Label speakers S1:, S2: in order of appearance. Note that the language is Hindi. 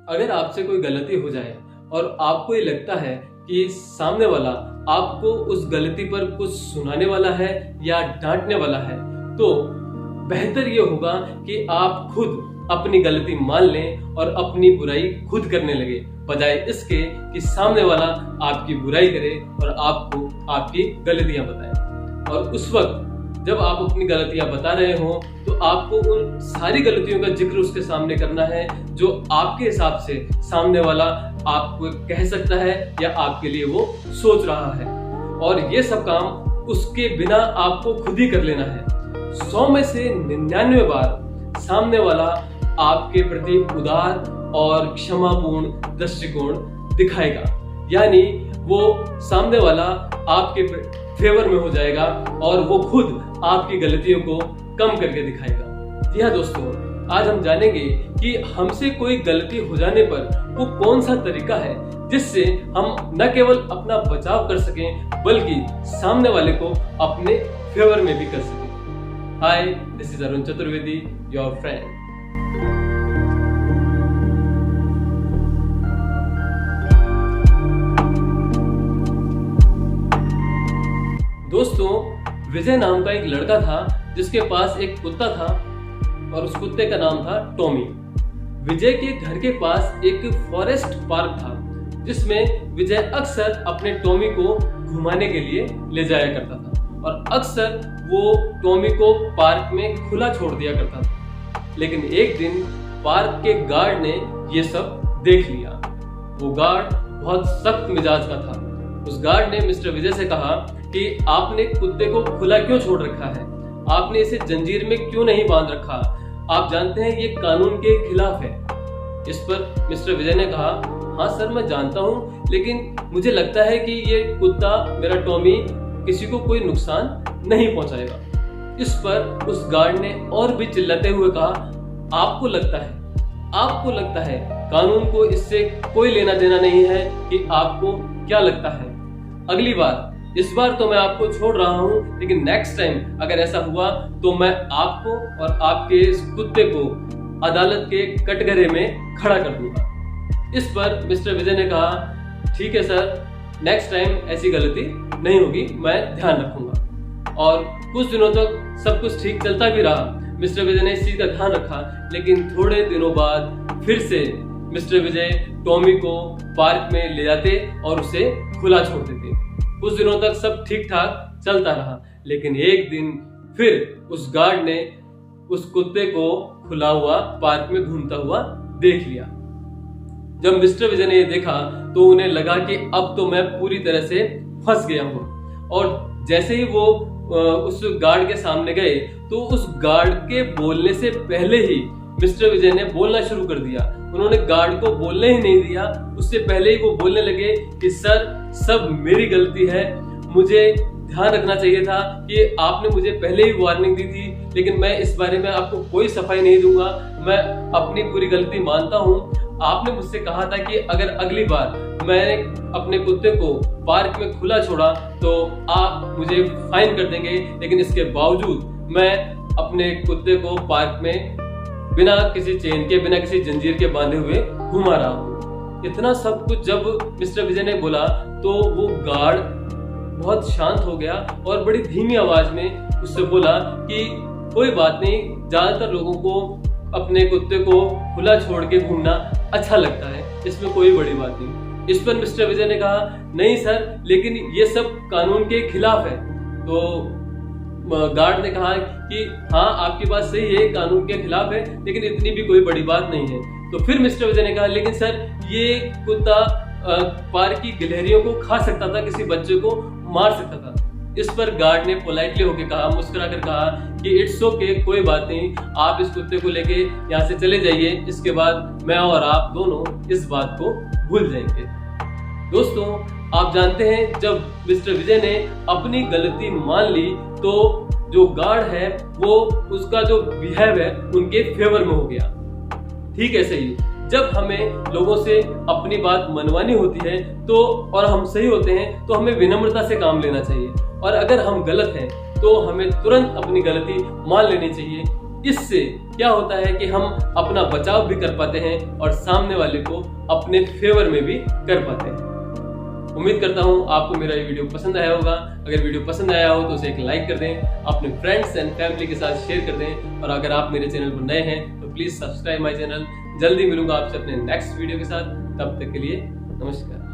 S1: अगर आपसे कोई गलती हो जाए और आपको ये लगता है कि सामने वाला आपको उस गलती पर कुछ सुनाने वाला है या डांटने वाला है, तो बेहतर ये होगा कि आप खुद अपनी गलती मान लें और अपनी बुराई खुद करने लगे, बजाय इसके कि सामने वाला आपकी बुराई करे और आपको आपकी गलतियां बताए। और उस वक्त जब आप अपनी गलतियां बता रहे हो तो आपको उन सारी गलतियों का जिक्र उसके सामने करना है जो आपके हिसाब से सामने वाला आपको कह सकता है या आपके लिए वो सोच रहा है, और ये सब काम उसके बिना आपको खुद ही कर लेना है। 100 में से 99 बार सामने वाला आपके प्रति उदार और क्षमापूर्ण दृष्टिकोण दिखाएगा, यानी वो सामने वाला आपके फेवर में हो जाएगा और वो खुद आपकी गलतियों को कम करके दिखाएगा। जी हाँ दोस्तों, आज हम जानेंगे कि हमसे कोई गलती हो जाने पर वो कौन सा तरीका है जिससे हम न केवल अपना बचाव कर सकें बल्कि सामने वाले को अपने फेवर में भी कर सकें। Hi, this is Arun Chaturvedi, your friend. दोस्तों, विजय नाम का एक लड़का था जिसके पास एक कुत्ता था और उस कुत्ते का नाम था टॉमी। विजय के घर के पास एक फॉरेस्ट पार्क था जिसमें विजय अक्सर अपने टॉमी को घुमाने के लिए ले जाया करता था और अक्सर वो टॉमी को पार्क में खुला छोड़ दिया करता था। लेकिन एक दिन पार्क के गार्ड ने ये सब देख लिया। वो गार्ड बहुत सख्त मिजाज का था। उस गार्ड ने मिस्टर विजय से कहा कि आपने कुत्ते को खुला क्यों छोड़ रखा है, आपने इसे जंजीर में क्यों नहीं बांध रखा, आप जानते हैं ये कानून के खिलाफ है। इस पर मिस्टर विजय ने कहा, हाँ सर मैं जानता हूँ, लेकिन मुझे लगता है कि ये कुत्ता मेरा टॉमी किसी को कोई नुकसान नहीं पहुंचाएगा। इस पर उस गार्ड ने और भी चिल्लाते हुए कहा, आपको लगता है कानून को इससे कोई लेना देना नहीं है कि आपको क्या लगता है। अगली बार, इस बार तो मैं आपको छोड़ रहा हूं, लेकिन नेक्स्ट टाइम अगर ऐसा हुआ तो मैं आपको और आपके इस कुत्ते को अदालत के कटघरे में खड़ा कर दूंगा। इस पर मिस्टर विजय ने कहा, ठीक है सर, नेक्स्ट टाइम ऐसी गलती नहीं होगी, मैं ध्यान रखूंगा। और कुछ दिनों तक सब कुछ ठीक चलता भी रहा। मिस्टर विजय ने इस चीज का ध्यान रखा, लेकिन थोड़े दिनों बाद फिर से मिस्टर विजय टॉमी को पार्क में ले जाते और उसे खुला छोड़ देते। कुछ दिनों तक सब ठीक ठाक चलता रहा, लेकिन एक दिन फिर उस गार्ड ने उस कुत्ते को खुला हुआ पार्क में घूमता हुआ देख लिया। जब मिस्टर विजय ने ये देखा तो उन्हें लगा कि अब तो मैं पूरी तरह से फंस गया हूँ, और जैसे ही वो उस गार्ड के सामने गए तो उस गार्ड के बोलने से पहले ही मिस्टर विजय ने बोलना शुरू कर दिया। उन्होंने गार्ड को बोलने ही नहीं दिया, उससे पहले ही वो बोलने लगे कि सर सब मेरी गलती है, मुझे ध्यान रखना चाहिए था कि आपने मुझे पहले ही वार्निंग दी थी, लेकिन मैं इस बारे में आपको कोई सफाई नहीं दूंगा, मैं अपनी पूरी गलती मानता हूँ। आपने मुझसे कहा था कि अगर अगली बार मैंने अपने कुत्ते को पार्क में खुला छोड़ा तो आप मुझे फाइन कर देंगे, लेकिन इसके बावजूद मैं अपने कुत्ते को पार्क में बिना किसी चेन के, बिना किसी जंजीर के बांधे हुए घुमा रहा हूँ। इतना सब कुछ जब मिस्टर विजय ने बोला तो वो गार्ड बहुत शांत हो गया और बड़ी धीमी आवाज में उससे बोला कि कोई बात नहीं, ज्यादातर लोगों को अपने कुत्ते को खुला छोड़ के घूमना अच्छा लगता है, इसमें कोई बड़ी बात नहीं। इस पर मिस्टर विजय ने कहा, नहीं सर, लेकिन ये सब कानून के खिलाफ है। तो गार्ड ने कहा कि हाँ आपकी बात सही है, कानून के खिलाफ है, लेकिन इतनी भी कोई बड़ी बात नहीं है। तो फिर मिस्टर विजय ने कहा, लेकिन सर ये कुत्ता पार्क की गिलहरियों को खा सकता था, किसी बच्चे को मार सकता था। इस पर गार्ड ने पोलाइटली होकर कहा, मुस्कुरा कर कहा कि इट्स ओके, कोई बात नहीं, आप इस कुत्ते को लेके यहाँ से चले जाइए, इसके बाद मैं और आप दोनों इस बात को भूल जाएंगे। दोस्तों, आप जानते हैं जब मिस्टर विजय ने अपनी गलती मान ली तो जो गार्ड है वो उसका जो बिहेव है उनके फेवर में हो गया। ठीक ऐसे ही जब हमें लोगों से अपनी बात मनवानी होती है तो और हम सही होते हैं तो हमें विनम्रता से काम लेना चाहिए, और अगर हम गलत हैं तो हमें तुरंत अपनी गलती मान लेनी चाहिए। इससे क्या होता है कि हम अपना बचाव भी कर पाते हैं और सामने वाले को अपने फेवर में भी कर पाते हैं। उम्मीद करता हूं आपको मेरा ये वीडियो पसंद आया होगा। अगर वीडियो पसंद आया हो तो उसे एक लाइक कर दें, अपने फ्रेंड्स एंड फैमिली के साथ शेयर कर दें, और अगर आप मेरे चैनल पर नए हैं तो प्लीज सब्सक्राइब माय चैनल। जल्दी मिलूंगा आपसे अपने नेक्स्ट वीडियो के साथ, तब तक के लिए नमस्कार।